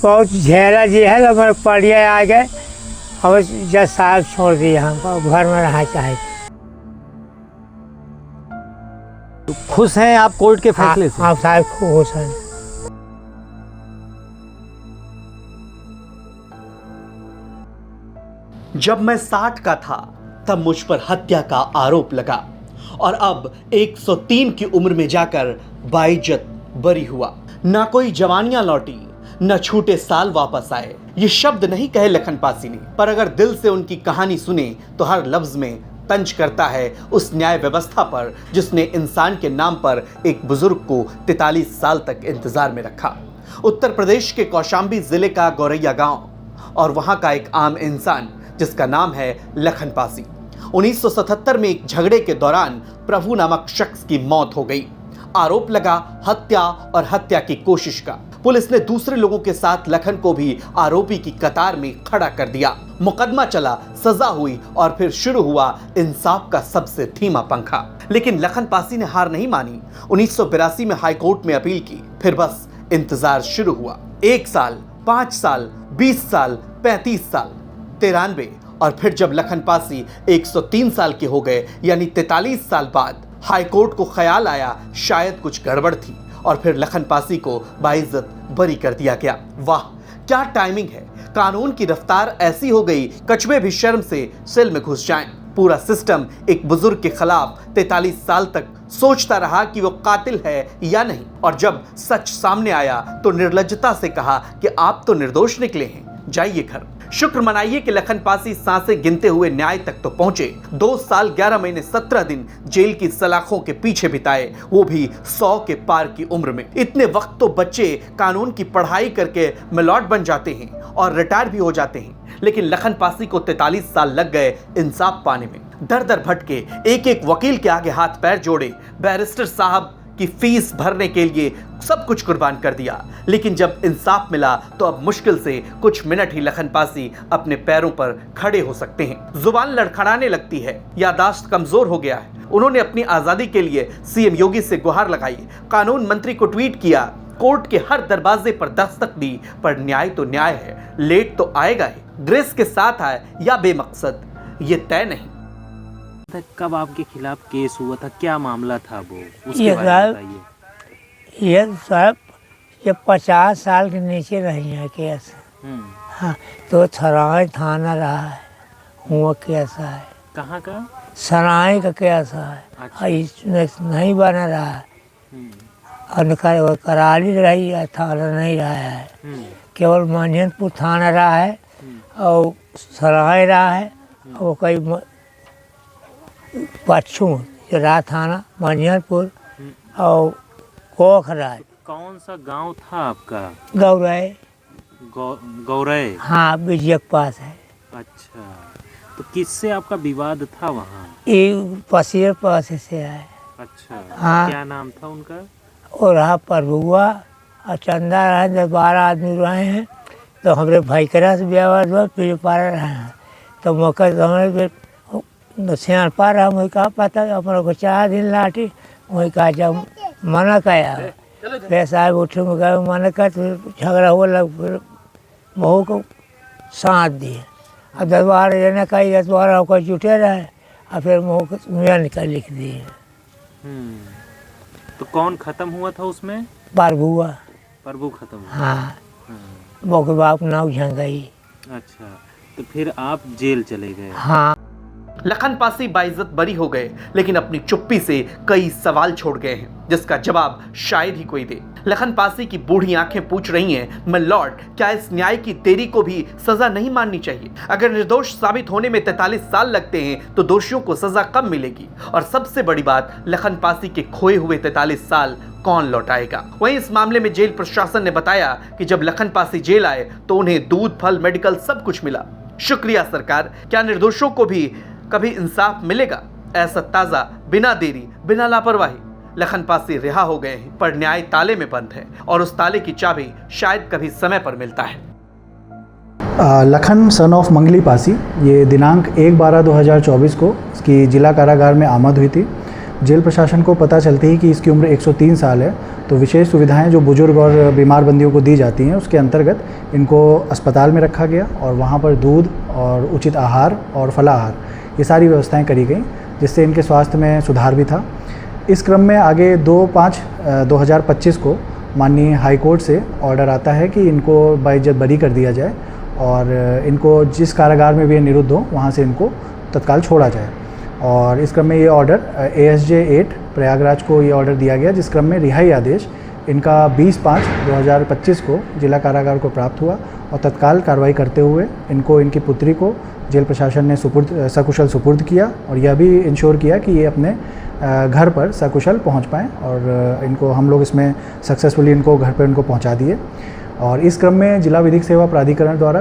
बहुत झेला जी है तो हमारे पढ़िया आ गए और जज साहब छोड़ दिए हमको, घर में रहना चाहे। तो खुश हैं आप कोर्ट के फैसले से? हाँ साहब खुश हैं। जब मैं 60 का था तब मुझ पर हत्या का आरोप लगा और अब 103 की उम्र में जाकर बाइज्जत बरी हुआ। ना कोई जवानियां लौटी, न छूटे साल वापस आए। ये शब्द नहीं कहे लखन पासी ने, पर अगर दिल से उनकी कहानी सुने तो हर लफ्ज में तंज करता है उस न्याय व्यवस्था पर जिसने इंसान के नाम पर एक बुजुर्ग को 43 साल तक इंतजार में रखा। उत्तर प्रदेश के कौशाम्बी जिले का गौरैया गांव और वहां का एक आम इंसान जिसका नाम है लखन पासी। 1977 में एक झगड़े के दौरान प्रभु नामक शख्स की मौत हो गई। आरोप लगा हत्या और हत्या की कोशिश का। पुलिस ने दूसरे लोगों के साथ लखन को भी आरोपी की कतार में खड़ा कर दिया। मुकदमा चला, सजा हुई और फिर शुरू हुआ इंसाफ का सबसे धीमा पंखा। लेकिन लखन पासी ने हार नहीं मानी। 1982 में हाईकोर्ट में अपील की। फिर बस इंतजार शुरू हुआ। 1 साल, 5 साल, 20 साल, 35 साल, 93 और फिर जब लखन पासी 103 साल के हो गए, यानी 43 साल बाद हाईकोर्ट को ख्याल आया शायद कुछ गड़बड़ थी और फिर लखन पासी को बाइज्जत बरी कर दिया गया। वाह क्या टाइमिंग है। कानून की रफ्तार ऐसी हो गई कछुए भी शर्म से सेल में घुस जाएं। पूरा सिस्टम एक बुजुर्ग के खिलाफ 43 साल तक सोचता रहा कि वो कातिल है या नहीं, और जब सच सामने आया तो निर्लज्जता से कहा कि आप तो निर्दोष निकले हैं, जाइए घर। शुक्र मनाइए कि लखन पासी सांसें गिनते हुए न्याय तक तो पहुंचे। 2 साल 11 महीने 17 दिन जेल की सलाखों के पीछे बिताए, वो भी 100 के पार की उम्र में। इतने वक्त तो बच्चे कानून की पढ़ाई करके मिलॉट बन जाते हैं और रिटायर भी हो जाते हैं, लेकिन लखन पासी को 43 साल लग गए इंसाफ पाने में। दर दर भटके, एक एक वकील के आगे हाथ पैर जोड़े, बैरिस्टर साहब की फीस भरने के लिए सब कुछ कुर्बान कर दिया। लेकिन जब इंसाफ मिला तो अब मुश्किल से कुछ मिनट ही लखन पासी अपने पैरों पर खड़े हो सकते हैं। जुबान लड़खड़ाने लगती है, यादाश्त कमजोर हो गया है। उन्होंने अपनी आजादी के लिए सीएम योगी से गुहार लगाई, कानून मंत्री को ट्वीट किया, कोर्ट के हर दरवाजे पर दस्तक दी, पर न्याय तो न्याय है, लेट तो आएगा ही। ड्रेस के साथ आए या बेमकसद ये तय नहीं। कब आपके खिलाफ केस हुआ था, क्या मामला था वो, उसके बारे में बताइए। ये सब ये 50 साल के नीचे नहीं है केस। हाँ तो सराय थाना रहा है, वो केस है। कहाँ का? सराय का केस है। अच्छा। इसमें नहीं बना रहा है और कराली रही है, थाना नहीं रहा है, केवल मंझनपुर थाना रहा है और सराय रहा है और कई पच्छू रहा थाना मंझनपुर और कोखरा। कौन सा गांव था आपका? गौरय। गौरय? हाँ बिजय के पास है। अच्छा, तो किससे आपका विवाद था वहाँ? ये पसीर पास से है। अच्छा। हाँ। क्या नाम था उनका? और रहा प्रभुआ और चंदा रहा। 12 आदमी रहे हैं तो हमारे भाईकरा से व्यवहार फिर पार रहे हैं तो मौका तो हमारे सियाण पार रहा। वही कहा पता अपने को 4 दिन लाठी, वही कहा जब मना कया फिर साहब उठे में गए मना कर, फिर झगड़ा हुआ लग, फिर बहू को साथ दिए और 10 बार ये कही 10 बार होकर जुटे रहे और फिर महू को मियाँ निकल लिख दिए। तो कौन खत्म हुआ था उसमें? प्रभुआ। प्रभु खत्म हुआ? हाँ। बहू के बाप नाव झंगई। अच्छा, तो फिर आप जेल चले गए? हाँ। लखन पासी बाइज्जत बरी हो गए, लेकिन अपनी चुप्पी से कई सवाल छोड़ गए हैं जिसका जवाब शायद ही कोई दे। लखन पासी की बूढ़ी आंखें पूछ रही हैं, मैं लॉर्ड, क्या इस न्याय की देरी को भी सजा नहीं माननी चाहिए? अगर निर्दोष साबित होने में 43 साल लगते हैं तो दोषियों को सजा कब मिलेगी? और सबसे बड़ी बात, लखन पासी के खोए हुए 43 साल कौन लौटाएगा? वहीं इस मामले में जेल प्रशासन ने बताया कि जब लखन पासी जेल आए तो उन्हें दूध, फल, मेडिकल सब कुछ मिला। शुक्रिया सरकार। क्या निर्दोषों को भी कभी इंसाफ मिलेगा? ऐसा ताजा, बिना देरी, बिना लापरवाही लखन पासी रिहा हो गए हैं, पर न्याय ताले में बंद है और उस ताले की चाबी शायद कभी समय पर मिलता है। लखन सन ऑफ मंगली पासी, ये दिनांक 1/12/2024 को इसकी जिला कारागार में आमद हुई थी। जेल प्रशासन को पता चलते ही कि इसकी उम्र 103 साल है, तो विशेष सुविधाएं जो बुजुर्ग और बीमार बंदियों को दी जाती हैं उसके अंतर्गत इनको अस्पताल में रखा गया और वहाँ पर दूध और उचित आहार और फलाहार ये सारी व्यवस्थाएं करी गई, जिससे इनके स्वास्थ्य में सुधार भी था। इस क्रम में आगे 2/5/2025 को माननीय हाई कोर्ट से ऑर्डर आता है कि इनको बाइज्जत बरी कर दिया जाए और इनको जिस कारागार में भी ये निरुद्ध हो वहाँ से इनको तत्काल छोड़ा जाए। और इस क्रम में ये ऑर्डर ASJ 8 प्रयागराज को ये ऑर्डर दिया गया, जिस क्रम में रिहाई आदेश इनका 20/5/2025 को जिला कारागार को प्राप्त हुआ और तत्काल कार्रवाई करते हुए इनको इनकी पुत्री को जेल प्रशासन ने सकुशल सुपुर्द किया और यह भी इंश्योर किया कि ये अपने घर पर सकुशल पहुंच पाएँ और इनको हम लोग इसमें सक्सेसफुली इनको घर पर इनको पहुंचा दिए। और इस क्रम में जिला विधिक सेवा प्राधिकरण द्वारा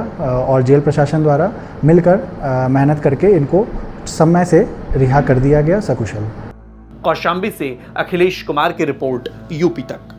और जेल प्रशासन द्वारा मिलकर मेहनत करके इनको समय से रिहा कर दिया गया सकुशल। कौशाम्बी से अखिलेश कुमार की रिपोर्ट, यूपी तक।